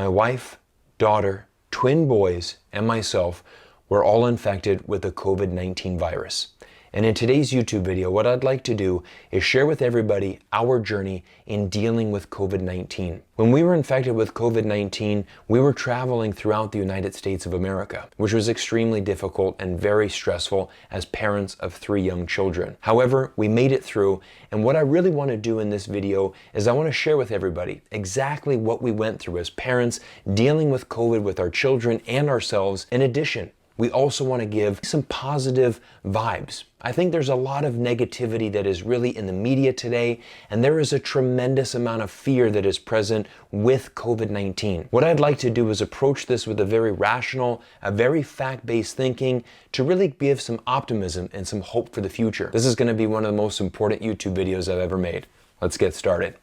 my wife, daughter, twin boys, and myself were all infected with the COVID-19 virus. And in today's YouTube video, what I'd like to do is share with everybody our journey in dealing with COVID-19. When we were infected with COVID-19, we were traveling throughout the United States of America, which was extremely difficult and very stressful as parents of 3 young children. However, we made it through, and what I really want to do in this video is I want to share with everybody exactly what we went through as parents dealing with COVID with our children and ourselves. In addition, we also want to give some positive vibes. I think there's a lot of negativity that is really in the media today, and there is a tremendous amount of fear that is present with COVID-19. What I'd like to do is approach this with a very rational, a very fact-based thinking to really give some optimism and some hope for the future. This is going to be one of the most important YouTube videos I've ever made. Let's get started.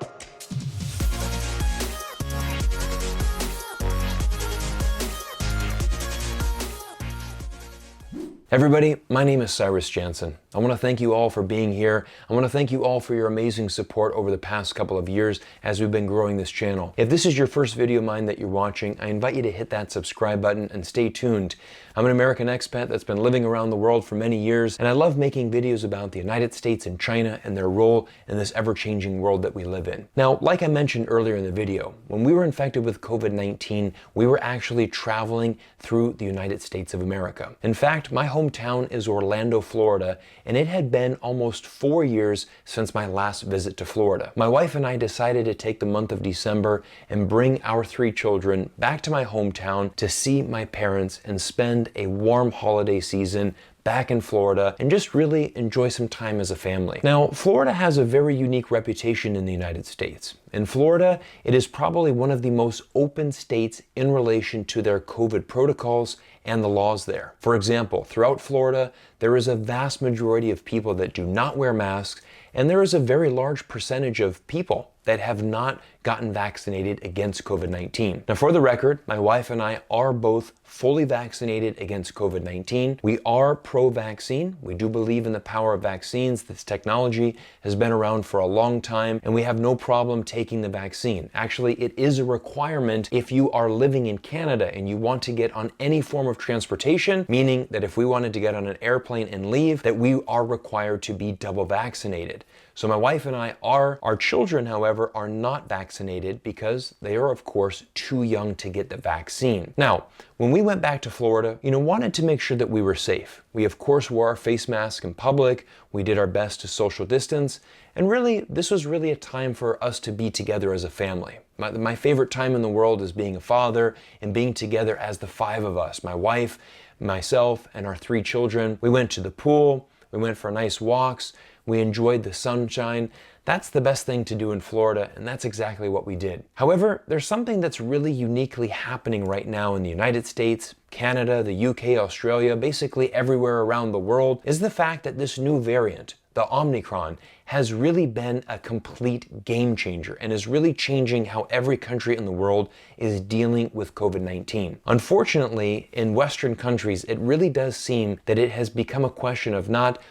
Everybody, my name is Cyrus Jansen. I want to thank you all for being here. I want to thank you all for your amazing support over the past couple of years as we've been growing this channel. If this is your first video of mine that you're watching, I invite you to hit that subscribe button and stay tuned. I'm an American expat that's been living around the world for many years, and I love making videos about the United States and China and their role in this ever-changing world that we live in. Now, like I mentioned earlier in the video, when we were infected with COVID-19, we were actually traveling through the United States of America. In fact, my hometown is Orlando, Florida, and it had been almost 4 years since my last visit to Florida. My wife and I decided to take the month of December and bring our 3 children back to my hometown to see my parents and spend a warm holiday season back in Florida and just really enjoy some time as a family. Now, Florida has a very unique reputation in the United States. In Florida, it is probably one of the most open states in relation to their COVID protocols and the laws there. For example, throughout Florida, there is a vast majority of people that do not wear masks, and there is a very large percentage of people that have not gotten vaccinated against COVID-19. Now, for the record, my wife and I are both fully vaccinated against COVID-19. We are pro-vaccine. We do believe in the power of vaccines. This technology has been around for a long time, and we have no problem taking the vaccine. Actually, it is a requirement if you are living in Canada and you want to get on any form of transportation, meaning that if we wanted to get on an airplane and leave, that we are required to be double vaccinated. So my wife and I are. Our children, however, are not vaccinated because they are, of course, too young to get the vaccine. Now, when we went back to Florida, wanted to make sure that we were safe. We, of course, wore our face mask in public. We did our best to social distance. And really, this was really a time for us to be together as a family. My favorite time in the world is being a father and being together as the 5 of us, my wife, myself, and our 3 children. We went to the pool. We went for nice walks. We enjoyed the sunshine. That's the best thing to do in Florida, and that's exactly what we did. However, there's something that's really uniquely happening right now in the United States, Canada, the UK, Australia, basically everywhere around the world, is the fact that this new variant, the Omicron, has really been a complete game changer and is really changing how every country in the world is dealing with COVID-19. Unfortunately, in Western countries, it really does seem that it has become a question of not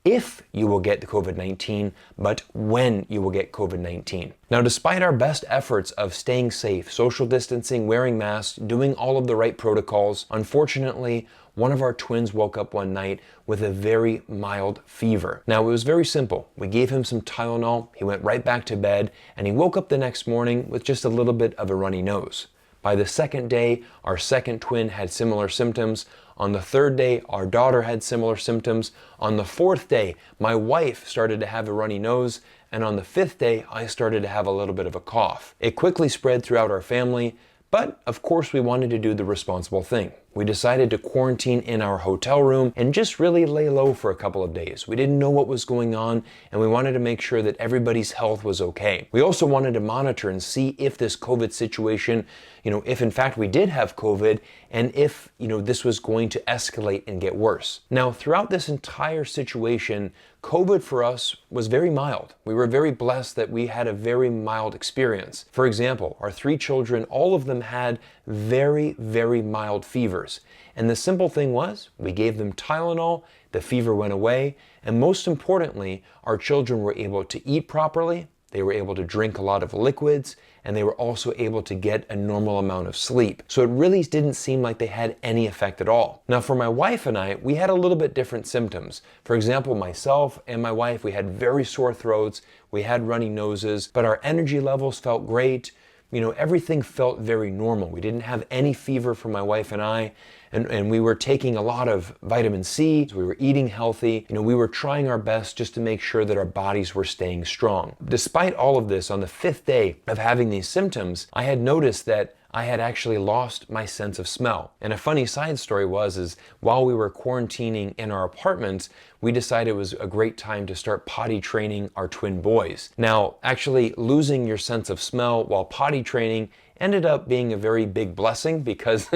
if you will get the COVID-19, but when you will get COVID-19. Now, despite our best efforts of staying safe, social distancing, wearing masks, doing all of the right protocols, unfortunately, one of our twins woke up one night with a very mild fever. Now, it was very simple. We gave him some Tylenol, he went right back to bed, and he woke up the next morning with just a little bit of a runny nose. By the second day, our second twin had similar symptoms. On the third day, our daughter had similar symptoms. On the 4th day, my wife started to have a runny nose. And on the 5th day, I started to have a little bit of a cough. It quickly spread throughout our family, but of course we wanted to do the responsible thing. We decided to quarantine in our hotel room and just really lay low for a couple of days. We didn't know what was going on, and we wanted to make sure that everybody's health was okay. We also wanted to monitor and see if this COVID situation, if in fact we did have COVID, and if, this was going to escalate and get worse. Now, throughout this entire situation, COVID for us was very mild. We were very blessed that we had a very mild experience. For example, our 3 children, all of them had very, very mild fevers. And the simple thing was, we gave them Tylenol, the fever went away, and most importantly, our children were able to eat properly, they were able to drink a lot of liquids, and they were also able to get a normal amount of sleep. So it really didn't seem like they had any effect at all. Now for my wife and I, we had a little bit different symptoms. For example, myself and my wife, we had very sore throats, we had runny noses, but our energy levels felt great. Everything felt very normal. We didn't have any fever for my wife and I, and we were taking a lot of vitamin C. We were eating healthy. We were trying our best just to make sure that our bodies were staying strong. Despite all of this, on the 5th day of having these symptoms, I had noticed that I had actually lost my sense of smell. And a funny side story is while we were quarantining in our apartment, we decided it was a great time to start potty training our twin boys. Now, actually losing your sense of smell while potty training ended up being a very big blessing, because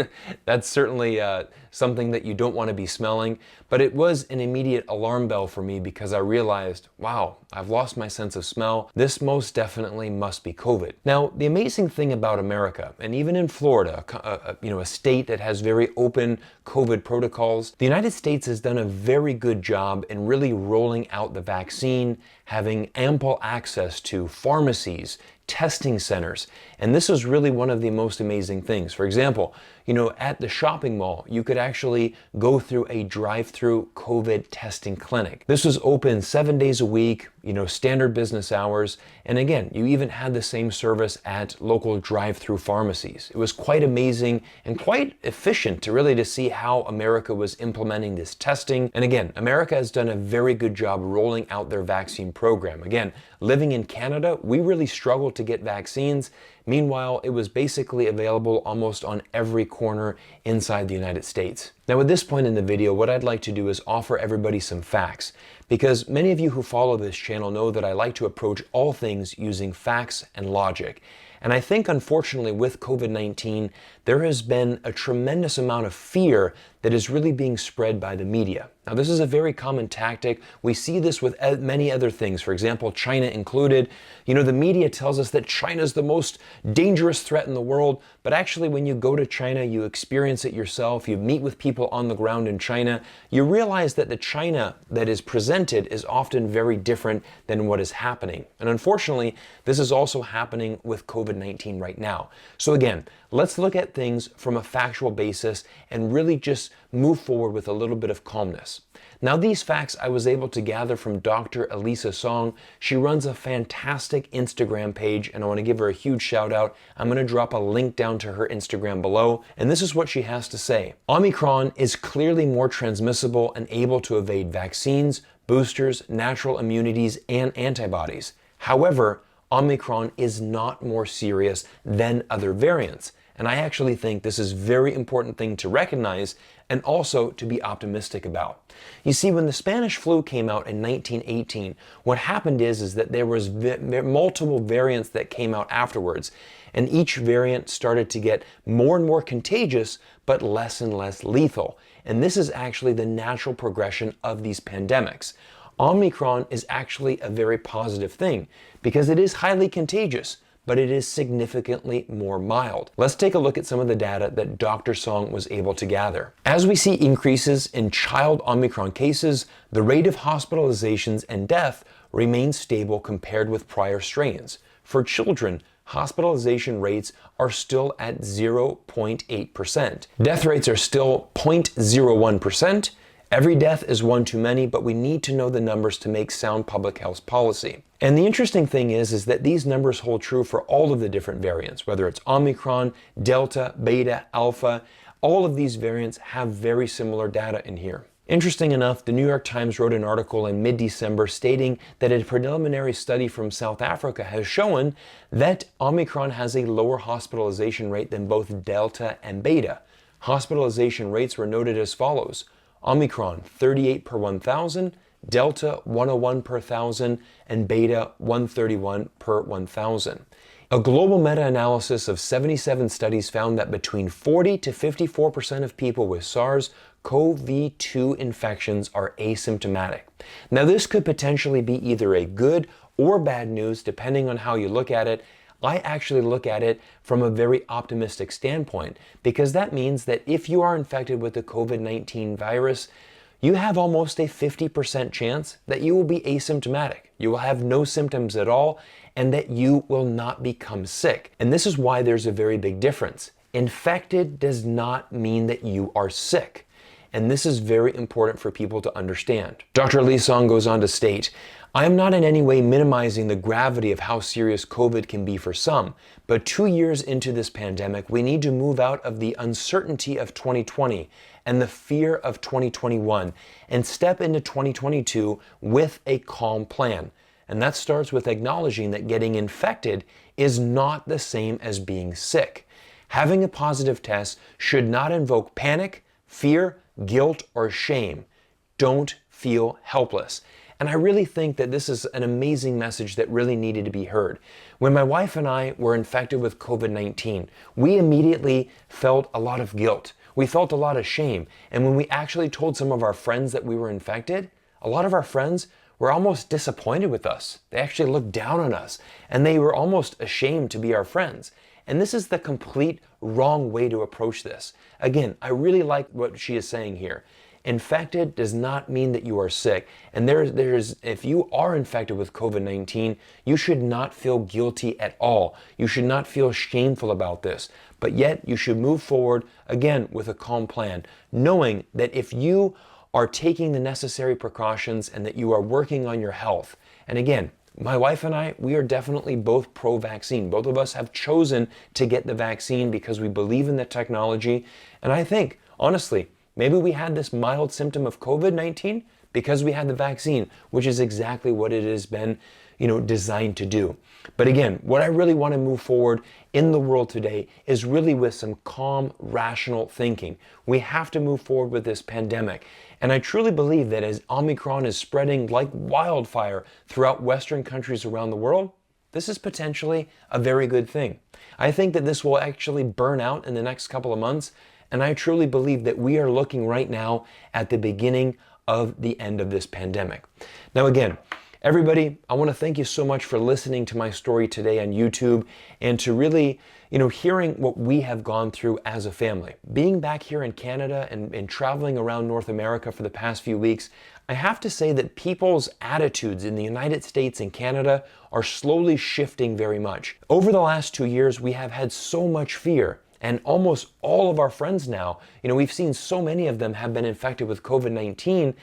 that's certainly something that you don't want to be smelling. But it was an immediate alarm bell for me, because I realized, wow, I've lost my sense of smell. This most definitely must be COVID. Now, the amazing thing about America, and even in Florida, a state that has very open COVID protocols, the United States has done a very good job in really rolling out the vaccine, having ample access to pharmacies, testing centers. And this is really one of the most amazing things. For example, at the shopping mall, you could actually go through a drive-through COVID testing clinic. This was open 7 days a week, standard business hours. And again, you even had the same service at local drive-through pharmacies. It was quite amazing and quite efficient to see how America was implementing this testing. And again, America has done a very good job rolling out their vaccine program. Again, living in Canada, we really struggled to get vaccines. Meanwhile, it was basically available almost on every corner inside the United States. Now at this point in the video, what I'd like to do is offer everybody some facts, because many of you who follow this channel know that I like to approach all things using facts and logic. And I think, unfortunately, with COVID-19, there has been a tremendous amount of fear that is really being spread by the media. Now, this is a very common tactic. We see this with many other things, for example, China included. The media tells us that China is the most dangerous threat in the world, but actually when you go to China, you experience it yourself, you meet with people on the ground in China, you realize that the China that is presented is often very different than what is happening. And unfortunately, this is also happening with COVID-19 right now. So again, let's look at things from a factual basis and really just move forward with a little bit of calmness. Now, these facts I was able to gather from Dr. Elisa Song. She runs a fantastic Instagram page, and I want to give her a huge shout out. I'm going to drop a link down to her Instagram below, and this is what she has to say. Omicron is clearly more transmissible and able to evade vaccines, boosters, natural immunities, and antibodies. However, Omicron is not more serious than other variants. And I actually think this is a very important thing to recognize and also to be optimistic about. You see, when the Spanish flu came out in 1918, what happened is that there was multiple variants that came out afterwards, and each variant started to get more and more contagious, but less and less lethal. And this is actually the natural progression of these pandemics. Omicron is actually a very positive thing because it is highly contagious, but it is significantly more mild. Let's take a look at some of the data that Dr. Song was able to gather. As we see increases in child Omicron cases, the rate of hospitalizations and death remains stable compared with prior strains. For children, hospitalization rates are still at 0.8%. Death rates are still 0.01%. Every death is one too many, but we need to know the numbers to make sound public health policy. And the interesting thing is that these numbers hold true for all of the different variants, whether it's Omicron, Delta, Beta, Alpha. All of these variants have very similar data in here. Interesting enough, the New York Times wrote an article in mid-December stating that a preliminary study from South Africa has shown that Omicron has a lower hospitalization rate than both Delta and Beta. Hospitalization rates were noted as follows: Omicron 38 per 1,000, Delta 101 per 1,000, and Beta 131 per 1,000. A global meta-analysis of 77 studies found that between 40 to 54% of people with SARS-CoV-2 infections are asymptomatic. Now, this could potentially be either a good or bad news depending on how you look at it. I actually look at it from a very optimistic standpoint, because that means that if you are infected with the COVID-19 virus, you have almost a 50% chance that you will be asymptomatic. You will have no symptoms at all, and that you will not become sick. And this is why there's a very big difference. Infected does not mean that you are sick. And this is very important for people to understand. Dr. Lee Song goes on to state, I am not in any way minimizing the gravity of how serious COVID can be for some, but 2 years into this pandemic, we need to move out of the uncertainty of 2020 and the fear of 2021 and step into 2022 with a calm plan. And that starts with acknowledging that getting infected is not the same as being sick. Having a positive test should not invoke panic, fear, guilt, or shame. Don't feel helpless. And I really think that this is an amazing message that really needed to be heard. When my wife and I were infected with COVID-19, we immediately felt a lot of guilt. We felt a lot of shame. And when we actually told some of our friends that we were infected, a lot of our friends were almost disappointed with us. They actually looked down on us, and they were almost ashamed to be our friends. And this is the complete wrong way to approach this. Again, I really like what she is saying here. Infected does not mean that you are sick. And if you are infected with COVID-19, you should not feel guilty at all. You should not feel shameful about this. But yet you should move forward, again, with a calm plan, knowing that if you are taking the necessary precautions and that you are working on your health. And again, my wife and I, we are definitely both pro-vaccine. Both of us have chosen to get the vaccine because we believe in the technology. And I think, honestly, maybe we had this mild symptom of COVID-19 because we had the vaccine, which is exactly what it has been, designed to do. But again, what I really want to move forward in the world today is really with some calm, rational thinking. We have to move forward with this pandemic. And I truly believe that as Omicron is spreading like wildfire throughout Western countries around the world, this is potentially a very good thing. I think that this will actually burn out in the next couple of months. And I truly believe that we are looking right now at the beginning of the end of this pandemic. Now, again, everybody, I want to thank you so much for listening to my story today on YouTube and to really, hearing what we have gone through as a family. Being back here in Canada and traveling around North America for the past few weeks, I have to say that people's attitudes in the United States and Canada are slowly shifting very much. Over the last 2 years, we have had so much fear. And almost all of our friends now, we've seen so many of them have been infected with COVID-19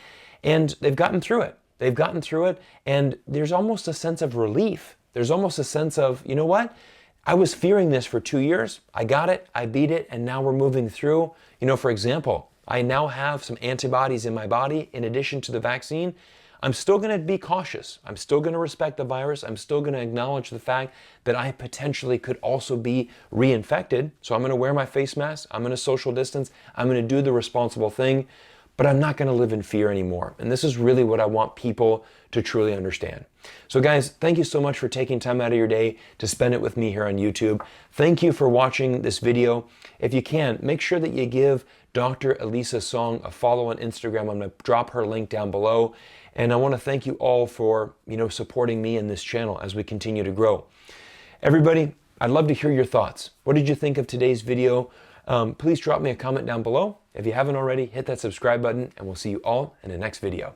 and they've gotten through it. They've gotten through it, and there's almost a sense of relief. There's almost a sense of, you know what? I was fearing this for 2 years. I got it, I beat it, and now we're moving through. For example, I now have some antibodies in my body in addition to the vaccine. I'm still going to be cautious. I'm still going to respect the virus. I'm still going to acknowledge the fact that I potentially could also be reinfected. So I'm going to wear my face mask. I'm going to social distance. I'm going to do the responsible thing. But I'm not going to live in fear anymore. And this is really what I want people to truly understand. So guys, thank you so much for taking time out of your day to spend it with me here on YouTube. Thank you for watching this video. If you can, make sure that you give Dr. Elisa Song a follow on Instagram. I'm going to drop her link down below. And I want to thank you all for, supporting me in this channel as we continue to grow. Everybody, I'd love to hear your thoughts. What did you think of today's video? Please drop me a comment down below. If you haven't already, hit that subscribe button, and we'll see you all in the next video.